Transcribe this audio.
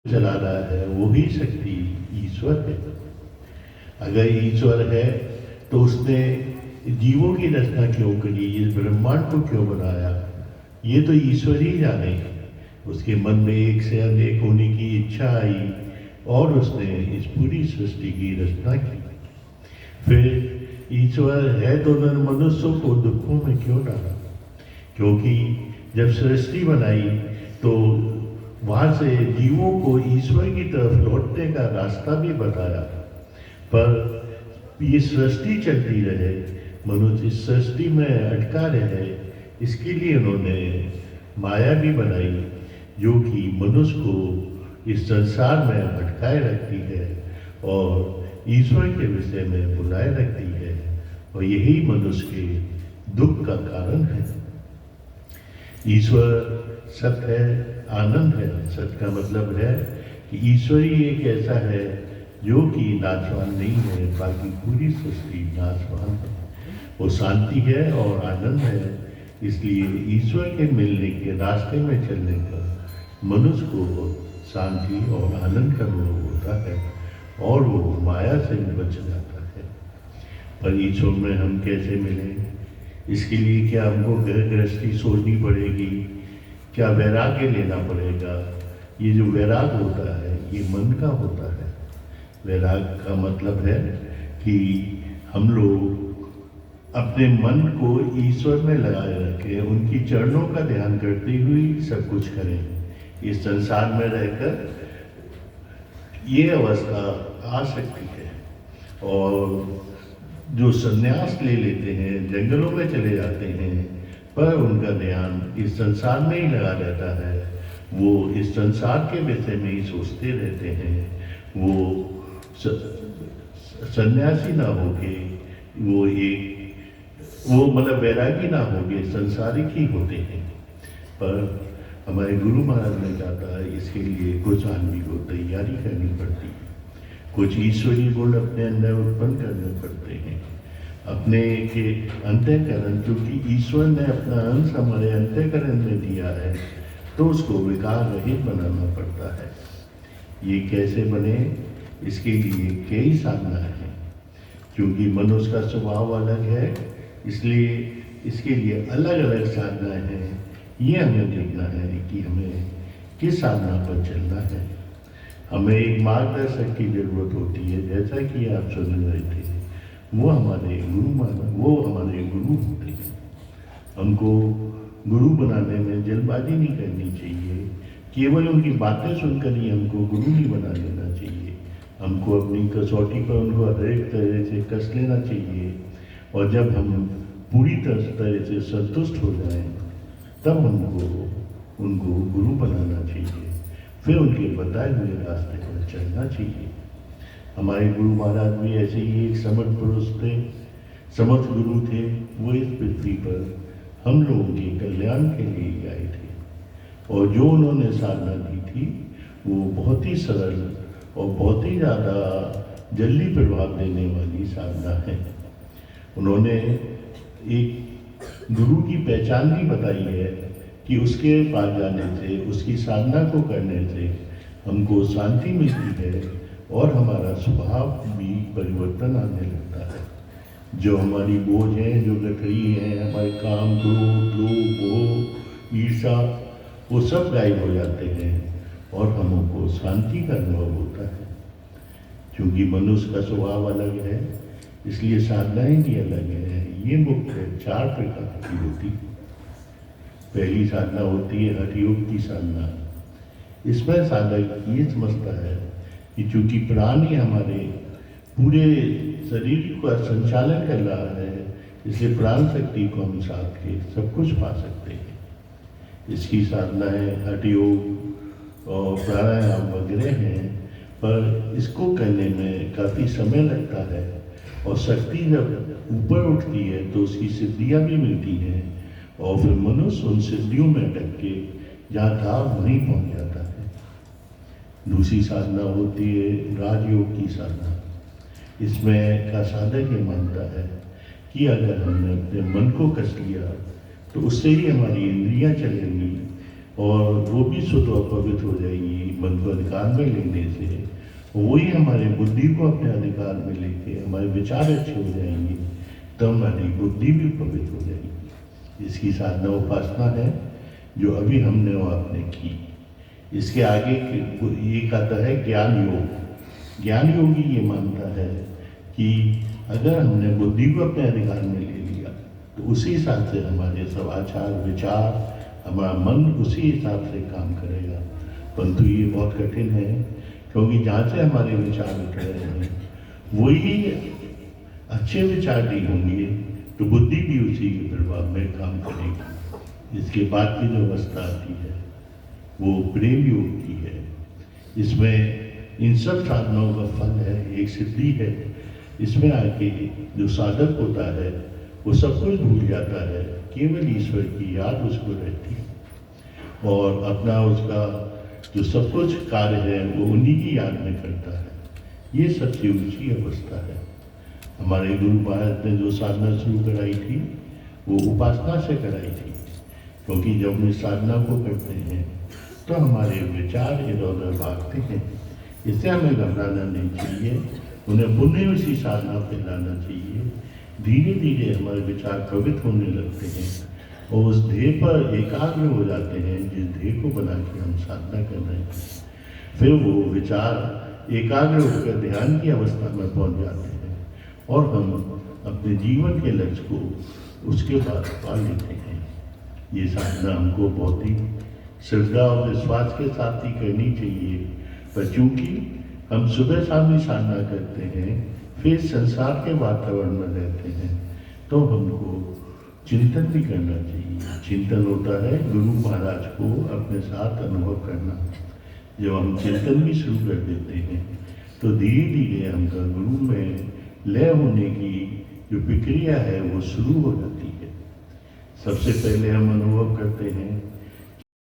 चला रहा है वही शक्ति ईश्वर है। अगर ईश्वर है तो उसने जीवों की रचना क्यों करी, इस ब्रह्मांड को क्यों बनाया, ये तो ईश्वर ही जाने। उसके मन में एक से अनेक होने की इच्छा आई और उसने इस पूरी सृष्टि की रचना की। फिर ईश्वर है तो मनुष्यों को दुखों में क्यों डाला? क्योंकि जब सृष्टि बनाई तो वहाँ से जीवों को ईश्वर की तरफ लौटने का रास्ता भी बताया। पर ये सृष्टि चलती रहे, मनुष्य इस सृष्टि में अटका रहे, इसके लिए उन्होंने माया भी बनाई जो कि मनुष्य को इस संसार में भटकाए रखती है और ईश्वर के विषय में बुलाए रखती है, और यही मनुष्य के दुख का कारण है। ईश्वर सत्य है, आनंद है। सत्य का मतलब है कि ईश्वर ही एक ऐसा है जो कि नाशवान नहीं है, बाकी पूरी सृष्टि नाशवान है। वो शांति है और आनंद है, इसलिए ईश्वर के मिलने के रास्ते में चलने पर मनुष्य को शांति और आनंद का अनुभव होता है और वो माया से बच जाता है। पर ईश्वर में हम कैसे मिलें? इसके लिए क्या हमको घर गृहस्थी सोचनी पड़ेगी? क्या वैराग्य लेना पड़ेगा? ये जो वैराग होता है ये मन का होता है। वैराग का मतलब है कि हम लोग अपने मन को ईश्वर में लगाए रखें, उनकी चरणों का ध्यान करते हुए सब कुछ करें। इस संसार में रहकर ये अवस्था आ सकती है। और जो संन्यास ले लेते हैं, जंगलों में चले जाते हैं, पर उनका ध्यान इस संसार में ही लगा रहता है, वो इस संसार के विषय में ही सोचते रहते हैं, वो सन्यासी ना होके वो मतलब वैरागी ना होके संसारिक ही होते हैं। पर हमारे गुरु महाराज ने कहा था इसके लिए कुछ आदमी को तैयारी करनी पड़ती है, कुछ ईश्वरीय गुण अपने अंदर उत्पन्न करने पड़ते हैं, अपने के अंतःकरण, क्योंकि ईश्वर ने अपना अंश हमारे अंतःकरण में दिया है तो उसको विकार रहित बनाना पड़ता है। ये कैसे बने? इसके लिए कई साधना है। क्योंकि मनुष्य का स्वभाव अलग है, इसलिए इसके लिए अलग अलग साधनाएं हैं। ये हमें देखना है कि हमें किस साधना पर चलना है। हमें एक मार्गदर्शक की जरूरत होती है, जैसा कि आप सुन रहे थे, वो हमारे गुरु होते हैं। हमको गुरु बनाने में जल्दबाजी नहीं करनी चाहिए। केवल उनकी बातें सुनकर ही हमको गुरु नहीं बना लेना चाहिए। हमको अपनी कसौटी पर उनको हर एक तरह से कस लेना चाहिए, और जब हम पूरी तरह से संतुष्ट हो जाएं तब हमको उनको गुरु बनाना चाहिए, फिर उनके बताए हुए रास्ते पर चलना चाहिए। हमारे गुरु महाराज भी ऐसे ही एक समर्थ पुरुष थे, समर्थ गुरु थे। वो इस पृथ्वी पर हम लोगों के कल्याण के लिए आए थे, और जो उन्होंने साधना की थी वो बहुत ही सरल और बहुत ही ज़्यादा जल्दी प्रभाव देने वाली साधना है। उन्होंने एक गुरु की पहचान भी बताई है कि उसके पास जाने से, उसकी साधना को करने से हमको शांति मिलती है और हमारा स्वभाव भी परिवर्तन आने लगता है। जो हमारी बोझ है, जो गठरी है, हमारे काम, क्रोध, लोभ, मोह, ईर्षा, वो सब गायब हो जाते हैं और हमको शांति का अनुभव होता है। क्योंकि मनुष्य का स्वभाव अलग है, इसलिए साधनाएं भी अलग है। ये मुख्य 4 प्रकार की होती है। पहली साधना होती है हठयोग की साधना। इसमें साधक ये समझता है कि चूंकि प्राण ही हमारे पूरे शरीर का संचालन कर रहा है, इसलिए प्राण शक्ति को हम साथ के सब कुछ पा सकते हैं। इसकी साधनाएं हठयोग और प्राणायाम वगैरह हैं, पर इसको करने में काफ़ी समय लगता है, और शक्ति जब ऊपर उठती है तो उसकी सिद्धियाँ भी मिलती हैं, और फिर मनुष्य उन सिद्धियों में अटक के जहाँ था वहीं पहुँच जाता है। दूसरी साधना होती है राजयोग की साधना। इसमें का साधक ये मानता है कि अगर हमने अपने मन को कस लिया तो उससे ही हमारी इंद्रियां चलेंगी, और वो भी शुद्ध और पवित्र हो जाएगी मन को अधिकार में लेने से। वही हमारे बुद्धि को अपने अधिकार में लेके हमारे विचार अच्छे हो जाएंगे, तब हमारी बुद्धि भी पवित्र हो जाएगी। इसकी साधना उपासना है जो अभी हमने और आपने की। इसके आगे एक आता है ज्ञान योग। ज्ञान योगी ये मानता है कि अगर हमने बुद्धि को अपने अधिकार में ले लिया तो उसी हिसाब से हमारे सब आचार विचार, हमारा मन उसी हिसाब से काम करेगा। परंतु ये बहुत कठिन है, क्योंकि जहाँ से हमारे विचार उठ रहे हैं वही अच्छे विचार नहीं होंगे तो बुद्धि भी उसी के प्रभाव में काम करेगी। इसके बाद की जो अवस्था आती है वो प्रेम योग की है। इसमें इन सब साधनों का फल है, एक सिद्धि है। इसमें आके जो साधक होता है वो सब कुछ भूल जाता है, केवल ईश्वर की याद उसको रहती है और अपना उसका जो सब कुछ कार्य है वो उन्हीं की याद में करता है। ये सबसे ऊंची अवस्था है। हमारे गुरु महाराज ने जो साधना शुरू कराई थी वो उपासना से कराई थी, क्योंकि जब हम इस साधना को करते हैं तो हमारे विचार इधर उधर भागते हैं। इससे हमें घबराना नहीं चाहिए, उन्हें पुण्य उसी साधना पे लाना चाहिए। धीरे धीरे हमारे विचार पवित्र होने लगते हैं और उस ध्येय पर एकाग्र हो जाते हैं जिस ध्येय को बना के हम साधना कर रहे हैं। फिर वो विचार एकाग्र होकर ध्यान की अवस्था में पहुंच जाते हैं और हम अपने जीवन के लक्ष्य को उसके बाद पा लेते हैं। ये साधना हमको बहुत ही श्रद्धा और विश्वास के साथ ही करनी चाहिए। पर चूंकि हम सुबह शाम ही साधना करते हैं, फिर संसार के वातावरण में रहते हैं, तो हमको चिंतन भी करना चाहिए। चिंतन होता है गुरु महाराज को अपने साथ अनुभव करना। जब हम चिंतन भी शुरू कर देते हैं तो धीरे धीरे हमका गुरु में लय होने की जो प्रक्रिया है वो शुरू हो जाती है। सबसे पहले हम अनुभव करते हैं